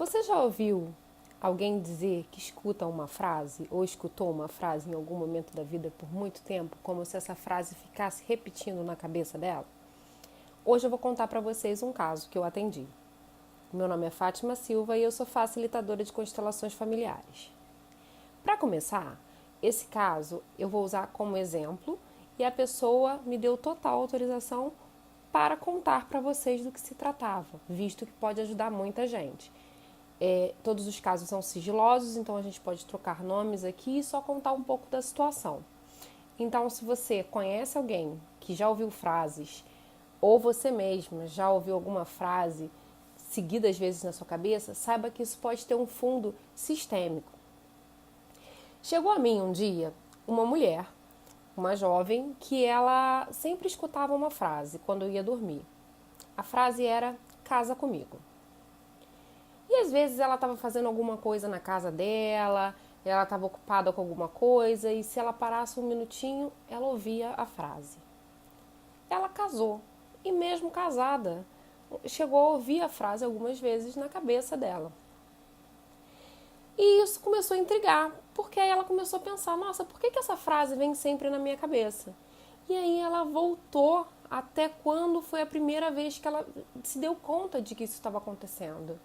Você já ouviu alguém dizer que escuta uma frase ou escutou uma frase em algum momento da vida por muito tempo, como se essa frase ficasse repetindo na cabeça dela? Hoje eu vou contar para vocês um caso que eu atendi. Meu nome é Fátima Silva e eu sou facilitadora de constelações familiares. Para começar, esse caso eu vou usar como exemplo e a pessoa me deu total autorização para contar para vocês do que se tratava, visto que pode ajudar muita gente. Todos os casos são sigilosos, então a gente pode trocar nomes aqui e só contar um pouco da situação. Então, se você conhece alguém que já ouviu frases, ou você mesma já ouviu alguma frase seguidas vezes na sua cabeça, saiba que isso pode ter um fundo sistêmico. Chegou a mim um dia uma mulher, uma jovem, que ela sempre escutava uma frase quando ia dormir. A frase era: casa comigo. E às vezes ela estava fazendo alguma coisa na casa dela, ela estava ocupada com alguma coisa e se ela parasse um minutinho, ela ouvia a frase. Ela casou e mesmo casada, chegou a ouvir a frase algumas vezes na cabeça dela. E isso começou a intrigar, porque aí ela começou a pensar, nossa, por que essa frase vem sempre na minha cabeça? E aí ela voltou até quando foi a primeira vez que ela se deu conta de que isso estava acontecendo.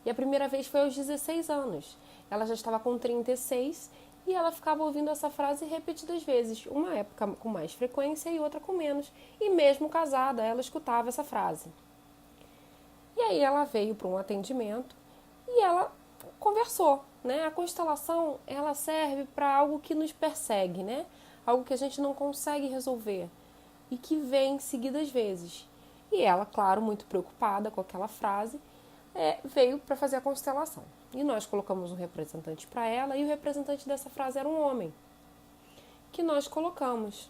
E a primeira vez foi aos 16 anos. Ela já estava com 36 e ela ficava ouvindo essa frase repetidas vezes, uma época com mais frequência e outra com menos. E mesmo casada, ela escutava essa frase. E aí ela veio para um atendimento e ela conversou, né? A constelação, ela serve para algo que nos persegue, né? Algo que a gente não consegue resolver e que vem seguidas vezes. E ela, claro, muito preocupada com aquela frase, veio para fazer a constelação. E nós colocamos um representante para ela e o representante dessa frase era um homem que nós colocamos.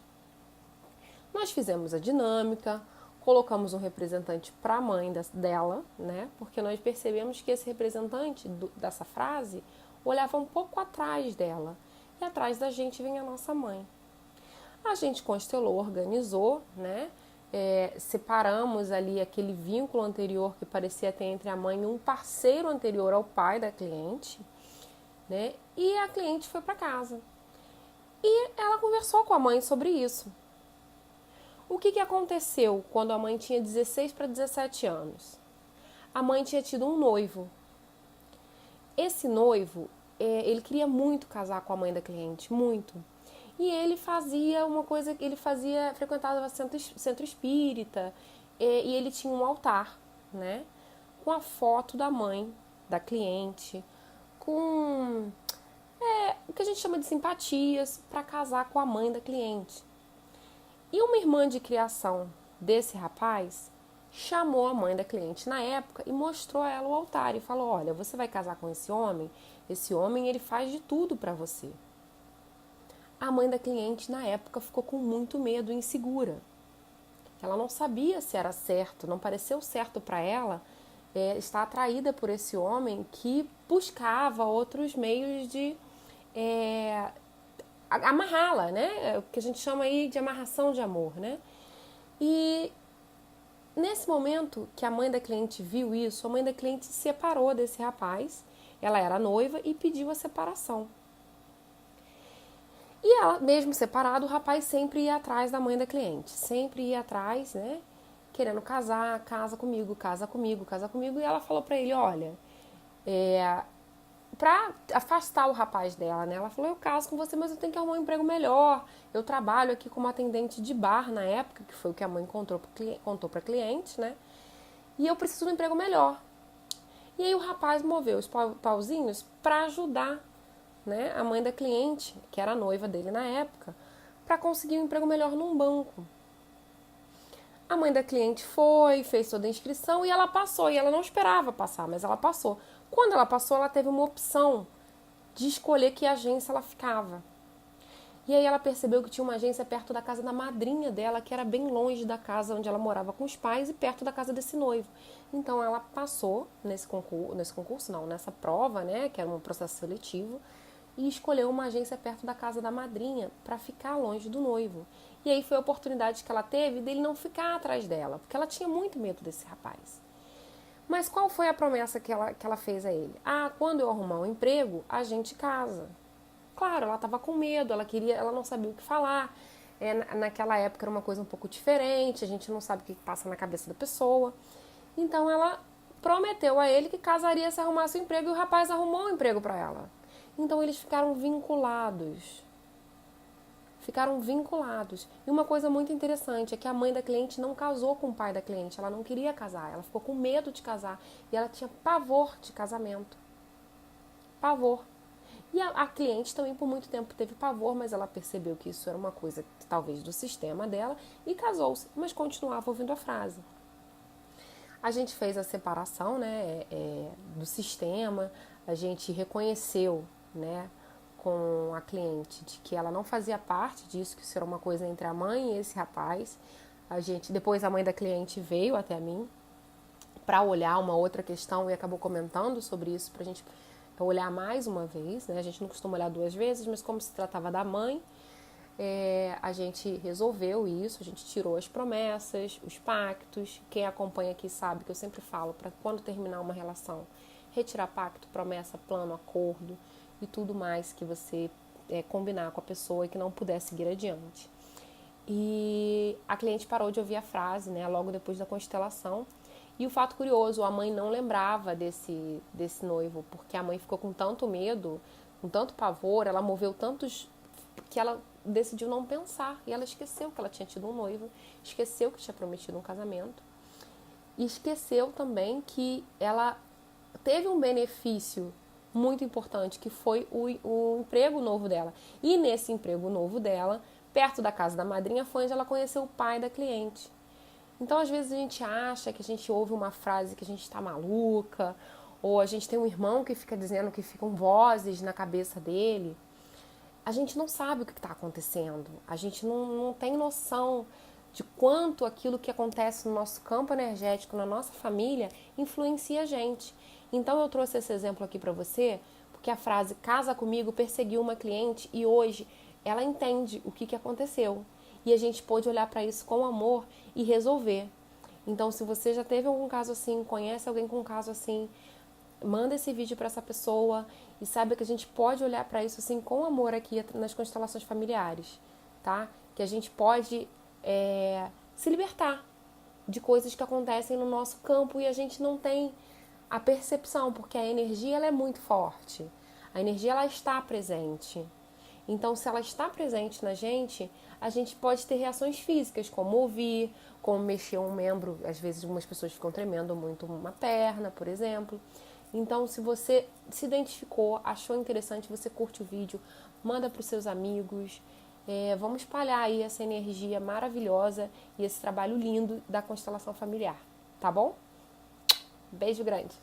Nós fizemos a dinâmica, colocamos um representante para a mãe dela, né? Porque nós percebemos que esse representante dessa frase olhava um pouco atrás dela e atrás da gente vem a nossa mãe. A gente constelou, organizou, né? Separamos ali aquele vínculo anterior que parecia ter entre a mãe e um parceiro anterior ao pai da cliente, né? E a cliente foi para casa. E ela conversou com a mãe sobre isso. O que aconteceu quando a mãe tinha 16 para 17 anos? A mãe tinha tido um noivo. Esse noivo, ele queria muito casar com a mãe da cliente, muito. E ele fazia uma coisa, frequentava centro espírita, e ele tinha um altar, né? Com a foto da mãe da cliente, com o que a gente chama de simpatias para casar com a mãe da cliente. E uma irmã de criação desse rapaz chamou a mãe da cliente na época e mostrou a ela o altar e falou: olha, você vai casar com esse homem ele faz de tudo para você. A mãe da cliente, na época, ficou com muito medo e insegura. Ela não sabia se era certo, não pareceu certo para ela estar atraída por esse homem que buscava outros meios de amarrá-la, né? O que a gente chama aí de amarração de amor, né? E nesse momento que a mãe da cliente viu isso, a mãe da cliente se separou desse rapaz, ela era noiva e pediu a separação. E ela, mesmo separado, o rapaz sempre ia atrás da mãe da cliente. Sempre ia atrás, né? Querendo casar, casa comigo, casa comigo, casa comigo. E ela falou pra ele, olha, pra afastar o rapaz dela, né? Ela falou, eu caso com você, mas eu tenho que arrumar um emprego melhor. Eu trabalho aqui como atendente de bar na época, que foi o que a mãe contou pra cliente, né? E eu preciso de um emprego melhor. E aí o rapaz moveu os pauzinhos pra ajudar, né, a mãe da cliente, que era a noiva dele na época, para conseguir um emprego melhor num banco. A mãe da cliente fez toda a inscrição e ela passou. E ela não esperava passar, mas ela passou. Quando ela passou, ela teve uma opção de escolher que agência ela ficava. E aí ela percebeu que tinha uma agência perto da casa da madrinha dela, que era bem longe da casa onde ela morava com os pais e perto da casa desse noivo. Então ela passou nessa prova, né, que era um processo seletivo, e escolheu uma agência perto da casa da madrinha para ficar longe do noivo. E aí foi a oportunidade que ela teve dele não ficar atrás dela, porque ela tinha muito medo desse rapaz. Mas qual foi a promessa que ela fez a ele? Ah, quando eu arrumar um emprego, a gente casa. Claro, ela estava com medo, ela não sabia o que falar. Naquela época era uma coisa um pouco diferente, a gente não sabe o que passa na cabeça da pessoa. Então ela prometeu a ele que casaria se arrumasse um emprego e o rapaz arrumou um emprego para ela. Então eles ficaram vinculados. E uma coisa muito interessante é que a mãe da cliente não casou com o pai da cliente, ela não queria casar, ela ficou com medo de casar e ela tinha pavor de casamento. Pavor. E a cliente também por muito tempo teve pavor, mas ela percebeu que isso era uma coisa talvez do sistema dela e casou-se, mas continuava ouvindo a frase. A gente fez a separação, né, do sistema, a gente reconheceu, né, com a cliente de que ela não fazia parte disso, que isso era uma coisa entre a mãe e esse rapaz. Depois a mãe da cliente veio até mim para olhar uma outra questão e acabou comentando sobre isso para a gente olhar mais uma vez, né? A gente não costuma olhar duas vezes, mas como se tratava da mãe, a gente resolveu isso, a gente tirou as promessas, os pactos. Quem acompanha aqui sabe que eu sempre falo para quando terminar uma relação, retirar pacto, promessa, plano, acordo e tudo mais que você combinar com a pessoa e que não puder seguir adiante. E a cliente parou de ouvir a frase, né, logo depois da constelação. E o fato curioso, a mãe não lembrava desse noivo, porque a mãe ficou com tanto medo, com tanto pavor, ela moveu tantos que ela decidiu não pensar. E ela esqueceu que ela tinha tido um noivo, esqueceu que tinha prometido um casamento. E esqueceu também que ela teve um benefício muito importante, que foi o emprego novo dela. E nesse emprego novo dela, perto da casa da madrinha, foi onde ela conheceu o pai da cliente. Então, às vezes, a gente acha que a gente ouve uma frase que a gente está maluca, ou a gente tem um irmão que fica dizendo que ficam vozes na cabeça dele. A gente não sabe o que está acontecendo. A gente não tem noção de quanto aquilo que acontece no nosso campo energético, na nossa família, influencia a gente. Então, eu trouxe esse exemplo aqui para você, porque a frase casa comigo perseguiu uma cliente e hoje ela entende o que aconteceu. E a gente pôde olhar para isso com amor e resolver. Então, se você já teve algum caso assim, conhece alguém com um caso assim, manda esse vídeo para essa pessoa e saiba que a gente pode olhar para isso assim com amor aqui nas constelações familiares, tá? Que a gente pode se libertar de coisas que acontecem no nosso campo e a gente não tem a percepção, porque a energia ela é muito forte. A energia ela está presente. Então, se ela está presente na gente, a gente pode ter reações físicas, como ouvir, como mexer um membro. Às vezes, algumas pessoas ficam tremendo muito uma perna, por exemplo. Então, se você se identificou, achou interessante, você curte o vídeo, manda para os seus amigos. Vamos espalhar aí essa energia maravilhosa e esse trabalho lindo da constelação familiar, tá bom? Beijo grande!